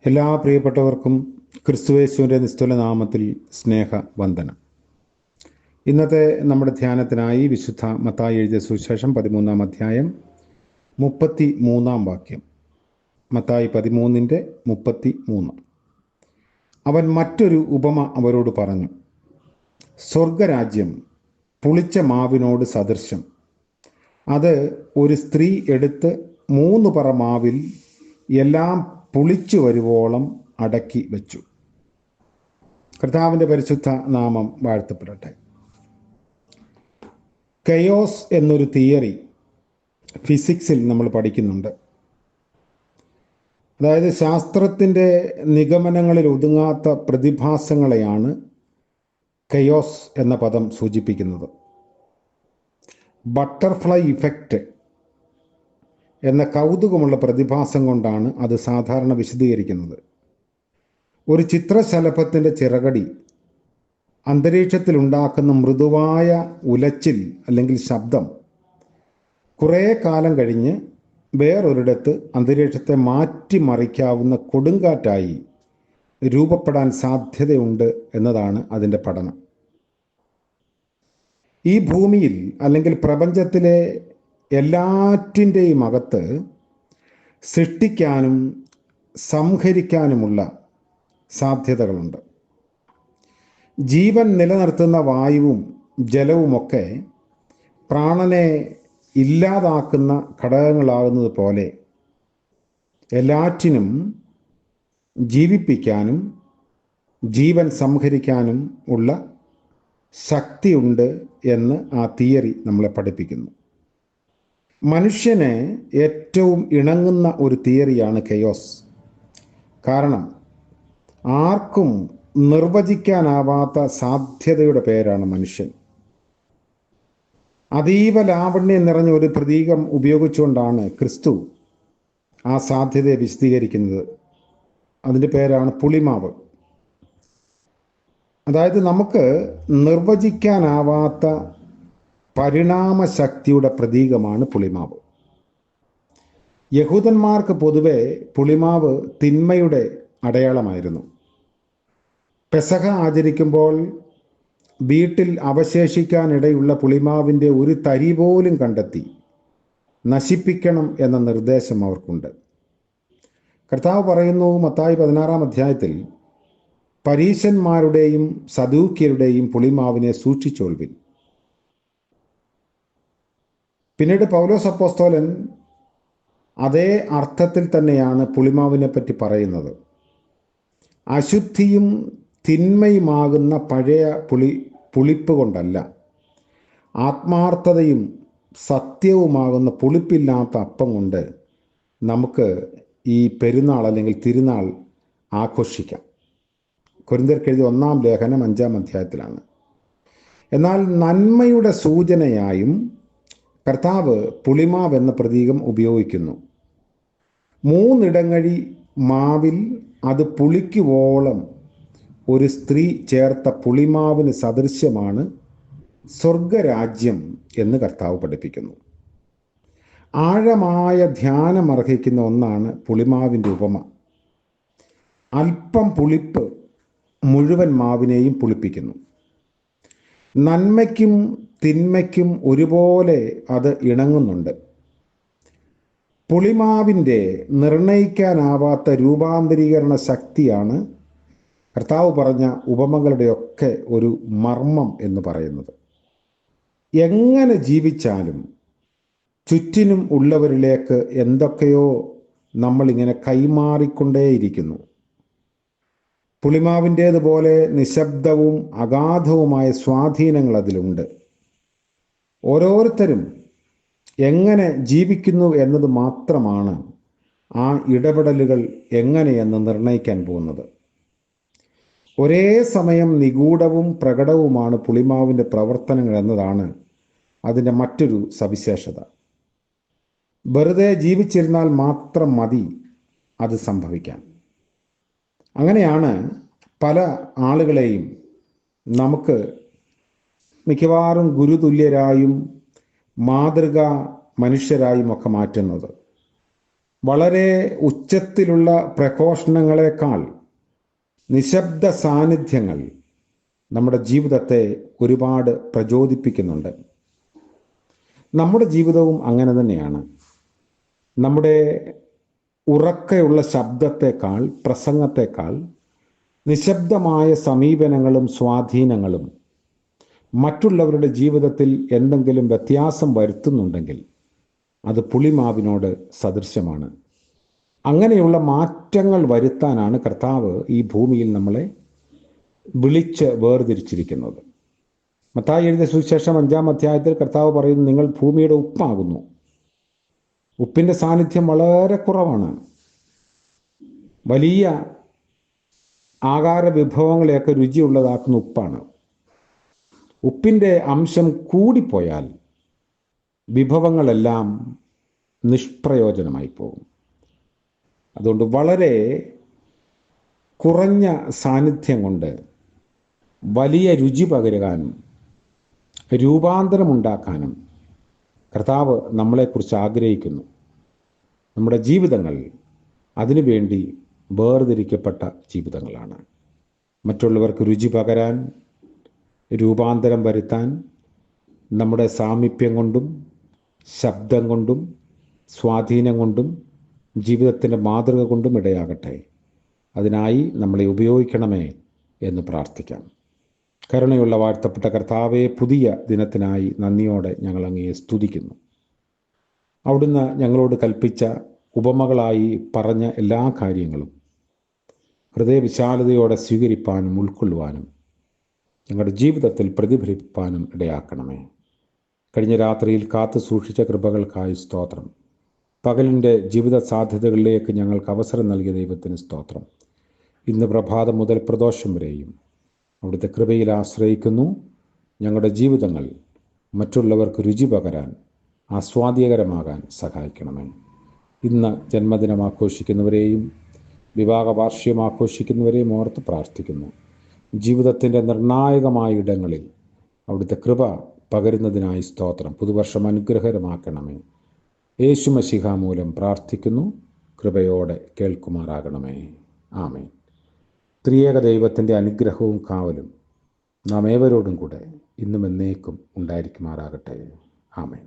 എല്ലാ പ്രിയപ്പെട്ടവർക്കും ക്രിസ്തുയേശുവിൻ്റെ നിസ്തുല നാമത്തിൽ സ്നേഹവന്ദനം. ഇന്നത്തെ നമ്മുടെ ധ്യാനത്തിനായി വിശുദ്ധ മത്തായി എഴുതിയ സുവിശേഷം 13-ാം അധ്യായം 33-ാം വാക്യം. മത്തായി 13:33. അവൻ മറ്റൊരു ഉപമ അവരോട് പറഞ്ഞു. സ്വർഗരാജ്യം പുളിച്ച മാവിനോട് സദൃശം. അത് ഒരു സ്ത്രീ എടുത്ത് 3 പറ മാവിൽ എല്ലാം പുളിച്ചു വരുവോളം അടക്കി വെച്ചു. കർത്താവിൻ്റെ പരിശുദ്ധ നാമം വാഴ്ത്തപ്പെടട്ടെ. കെയോസ് എന്നൊരു തിയറി ഫിസിക്സിൽ നമ്മൾ പഠിക്കുന്നുണ്ട്. അതായത് ശാസ്ത്രത്തിൻ്റെ നിഗമനങ്ങളിൽ ഒതുങ്ങാത്ത പ്രതിഭാസങ്ങളെയാണ് കെയോസ് എന്ന പദം സൂചിപ്പിക്കുന്നത്. ബട്ടർഫ്ലൈ ഇഫക്റ്റ് എന്ന കൗതുകമുള്ള പ്രതിഭാസം കൊണ്ടാണ് അത് സാധാരണ വിശദീകരിക്കുന്നത്. ഒരു ചിത്രശലഭത്തിൻ്റെ ചിറകടി അന്തരീക്ഷത്തിൽ ഉണ്ടാക്കുന്ന മൃദുവായ ഉലച്ചിൽ അല്ലെങ്കിൽ ശബ്ദം കുറേ കാലം കഴിഞ്ഞ് വേറൊരിടത്ത് അന്തരീക്ഷത്തെ മാറ്റിമറിക്കാവുന്ന കൊടുങ്കാറ്റായി രൂപപ്പെടാൻ സാധ്യതയുണ്ട് എന്നതാണ് അതിൻ്റെ പഠനം. ഈ ഭൂമിയിൽ അല്ലെങ്കിൽ പ്രപഞ്ചത്തിലെ എല്ലാറ്റിൻ്റെയും അകത്ത് സൃഷ്ടിക്കാനും സംഹരിക്കാനുമുള്ള സാധ്യതകളുണ്ട്. ജീവൻ നിലനിർത്തുന്ന വായുവും ജലവുമൊക്കെ പ്രാണനെ ഇല്ലാതാക്കുന്ന ഘടകങ്ങളാകുന്നത് പോലെ എല്ലാറ്റിനും ജീവിപ്പിക്കാനും ജീവൻ സംഹരിക്കാനും ഉള്ള ശക്തിയുണ്ട് എന്ന് ആ തിയറി നമ്മളെ പഠിപ്പിക്കുന്നു. മനുഷ്യന് ഏറ്റവും ഇണങ്ങുന്ന ഒരു തിയറിയാണ് കെയോസ്. കാരണം ആർക്കും നിർവചിക്കാനാവാത്ത സാധ്യതയുടെ പേരാണ് മനുഷ്യൻ. അതീവ ലാവണ്യം നിറഞ്ഞ ഒരു പ്രതീകം ഉപയോഗിച്ചുകൊണ്ടാണ് ക്രിസ്തു ആ സാധ്യതയെ വിശദീകരിക്കുന്നത്. അതിൻ്റെ പേരാണ് പുളിമാവ്. അതായത് നമുക്ക് നിർവചിക്കാനാവാത്ത പരിണാമശക്തിയുടെ പ്രതീകമാണ് പുളിമാവ്. യഹൂദന്മാർക്ക് പൊതുവെ പുളിമാവ് തിന്മയുടെ അടയാളമായിരുന്നു. പെസഹ ആചരിക്കുമ്പോൾ വീട്ടിൽ അവശേഷിക്കാനിടയുള്ള പുളിമാവിൻ്റെ ഒരു തരി പോലും കണ്ടെത്തി നശിപ്പിക്കണം എന്ന നിർദ്ദേശം അവർക്കുണ്ട്. കർത്താവ് പറയുന്നു മത്തായി 16-ാം അധ്യായത്തിൽ, പരീശന്മാരുടെയും സദൂക്യരുടെയും പുളിമാവിനെ സൂക്ഷിച്ചോൾവിൻ. പിന്നീട് പൗലോസ് അപ്പോസ്തലൻ അതേ അർത്ഥത്തിൽ തന്നെയാണ് പുളിമാവിനെ പറ്റി പറയുന്നത്. അശുദ്ധിയും തിന്മയുമാകുന്ന പഴയ പുളിപ്പ് കൊണ്ടല്ല, ആത്മാർത്ഥതയും സത്യവുമാകുന്ന പുളിപ്പില്ലാത്ത അപ്പം കൊണ്ട് നമുക്ക് ഈ പെരുന്നാൾ അല്ലെങ്കിൽ തിരുനാൾ ആഘോഷിക്കാം. കൊരിന്ത്യർക്ക് എഴുതിയ 1-ാം ലേഖനം 5-ാം അധ്യായത്തിലാണ്. എന്നാൽ നന്മയുടെ സൂചനയായും കർത്താവ് പുളിമാവ് എന്ന പ്രതീകം ഉപയോഗിക്കുന്നു. 3 ഇടങ്ങഴി മാവിൽ അത് പുളിക്കുവോളം ഒരു സ്ത്രീ ചേർത്ത പുളിമാവിന് സദൃശ്യമാണ് സ്വർഗരാജ്യം എന്ന് കർത്താവ് പഠിപ്പിക്കുന്നു. ആഴമായ ധ്യാനമർഹിക്കുന്ന ഒന്നാണ് പുളിമാവിൻ്റെ ഉപമ. അല്പം പുളിപ്പ് മുഴുവൻ മാവിനെയും പുളിപ്പിക്കുന്നു. നന്മയ്ക്കും തിന്മയ്ക്കും ഒരുപോലെ അത് ഇണങ്ങുന്നുണ്ട്. പുളിമാവിൻ്റെ നിർണയിക്കാനാവാത്ത രൂപാന്തരീകരണ ശക്തിയാണ് കർത്താവ് പറഞ്ഞ ഉപമകളുടെയൊക്കെ ഒരു മർമ്മം എന്ന് പറയുന്നത്. എങ്ങനെ ജീവിച്ചാലും ചുറ്റിനും ഉള്ളവരിലേക്ക് എന്തൊക്കെയോ നമ്മളിങ്ങനെ കൈമാറിക്കൊണ്ടേയിരിക്കുന്നു. പുളിമാവിൻ്റേതുപോലെ നിശബ്ദവും അഗാധവുമായ സ്വാധീനങ്ങൾ അതിലുണ്ട്. ഓരോരുത്തരും എങ്ങനെ ജീവിക്കുന്നു എന്നത് മാത്രമാണ് ആ ഇടപെടലുകൾ എങ്ങനെയെന്ന് നിർണയിക്കാൻ പോകുന്നത്. ഒരേ സമയം നിഗൂഢവും പ്രകടവുമാണ് പുളിമാവിൻ്റെ പ്രവർത്തനങ്ങൾ എന്നതാണ് അതിൻ്റെ മറ്റൊരു സവിശേഷത. വെറുതെ ജീവിച്ചിരുന്നാൽ മാത്രം മതി അത് സംഭവിക്കാൻ. അങ്ങനെയാണ് പല ആളുകളെയും നമുക്ക് മിക്കവാറും ഗുരുതുല്യരായും മാതൃകാ മനുഷ്യരായും ഒക്കെ മാറ്റുന്നത്. വളരെ ഉച്ചത്തിലുള്ള പ്രഘോഷണങ്ങളെക്കാൾ നിശബ്ദ സാന്നിധ്യങ്ങൾ നമ്മുടെ ജീവിതത്തെ ഒരുപാട് പ്രചോദിപ്പിക്കുന്നുണ്ട്. നമ്മുടെ ജീവിതവും അങ്ങനെ തന്നെയാണ്. നമ്മുടെ ഉറക്കെയുള്ള ശബ്ദത്തെക്കാൾ, പ്രസംഗത്തെക്കാൾ നിശബ്ദമായ സമീപനങ്ങളും സ്വാധീനങ്ങളും മറ്റുള്ളവരുടെ ജീവിതത്തിൽ എന്തെങ്കിലും വ്യത്യാസം വരുത്തുന്നുണ്ടെങ്കിൽ അത് പുളിമാവിനോട് സദൃശ്യമാണ്. അങ്ങനെയുള്ള മാറ്റങ്ങൾ വരുത്താനാണ് കർത്താവ് ഈ ഭൂമിയിൽ നമ്മളെ വിളിച്ച് വേർതിരിച്ചിരിക്കുന്നത്. മത്തായി എഴുതിയ സുവിശേഷം 5-ാം അധ്യായത്തിൽ കർത്താവ് പറയുന്നു, നിങ്ങൾ ഭൂമിയുടെ ഉപ്പാകുന്നു. ഉപ്പിൻ്റെ സാന്നിധ്യം വളരെ കുറവാണ്. വലിയ ആഹാര വിഭവങ്ങളെയൊക്കെ രുചിയുള്ളതാക്കുന്ന ഉപ്പാണ്. ഉപ്പിൻ്റെ അംശം കൂടിപ്പോയാൽ വിഭവങ്ങളെല്ലാം നിഷ്പ്രയോജനമായി പോകും. അതുകൊണ്ട് വളരെ കുറഞ്ഞ സാന്നിധ്യം കൊണ്ട് വലിയ രുചി പകരുവാനും രൂപാന്തരമുണ്ടാക്കാനും കർത്താവ് നമ്മളെക്കുറിച്ച് ആഗ്രഹിക്കുന്നു. നമ്മുടെ ജീവിതങ്ങൾ അതിനുവേണ്ടി വേർതിരിക്കപ്പെട്ട ജീവിതങ്ങളാണ്. മറ്റുള്ളവർക്ക് രുചി പകരാൻ, രൂപാന്തരം വരുത്താൻ നമ്മുടെ സാമീപ്യം കൊണ്ടും ശബ്ദം കൊണ്ടും സ്വാധീനം കൊണ്ടും ജീവിതത്തിൻ്റെ മാതൃക കൊണ്ടും ഇടയാകട്ടെ. അതിനായി നമ്മളെ ഉപയോഗിക്കണമേ എന്ന് പ്രാർത്ഥിക്കാം. കരുണയുള്ള വാഴ്ത്തപ്പെട്ട കർത്താവെ, പുതിയ ദിനത്തിനായി നന്ദിയോടെ ഞങ്ങൾ അങ്ങയെ സ്തുതിക്കുന്നു. അവിടുന്ന് ഞങ്ങളോട് കൽപ്പിച്ച ഉപമകളായി പറഞ്ഞ എല്ലാ കാര്യങ്ങളും ഹൃദയവിശാലതയോടെ സ്വീകരിപ്പാനും ഉൾക്കൊള്ളുവാനും ഞങ്ങളുടെ ജീവിതത്തിൽ പ്രതിഫലിപ്പാനും ഇടയാക്കണമേ. കഴിഞ്ഞ രാത്രിയിൽ കാത്തു സൂക്ഷിച്ച കൃപകൾക്കായി സ്തോത്രം. പകലിൻ്റെ ജീവിത സാധ്യതകളിലേക്ക് ഞങ്ങൾക്ക് അവസരം നൽകിയ ദൈവത്തിന് സ്തോത്രം. ഇന്ന് പ്രഭാതം മുതൽ പ്രദോഷം വരെയും അവിടുത്തെ കൃപയിൽ ആശ്രയിക്കുന്നു. ഞങ്ങളുടെ ജീവിതങ്ങൾ മറ്റുള്ളവർക്ക് രുചി പകരാൻ, ആസ്വാദ്യകരമാകാൻ സഹായിക്കണമേ. ഇന്ന് ജന്മദിനം ആഘോഷിക്കുന്നവരെയും വിവാഹ വാർഷികം ആഘോഷിക്കുന്നവരെയും ഓർത്ത് പ്രാർത്ഥിക്കുന്നു. ജീവിതത്തിൻ്റെ നിർണായകമായ ഇടങ്ങളിൽ അവിടുത്തെ കൃപ പകരുന്നതിനായി സ്തോത്രം. പുതുവർഷം അനുഗ്രഹകരമാക്കണമേ. യേശു മശിഹ മൂലം പ്രാർത്ഥിക്കുന്നു. കൃപയോടെ കേൾക്കുമാറാകണമേ. ആമേൻ. ത്രിയേക ദൈവത്തിൻ്റെ അനുഗ്രഹവും കാവലും നാം ഏവരോടും കൂടെ ഇന്നും എന്നേക്കും ഉണ്ടായിരിക്കുമാറാകട്ടെ. ആമേൻ.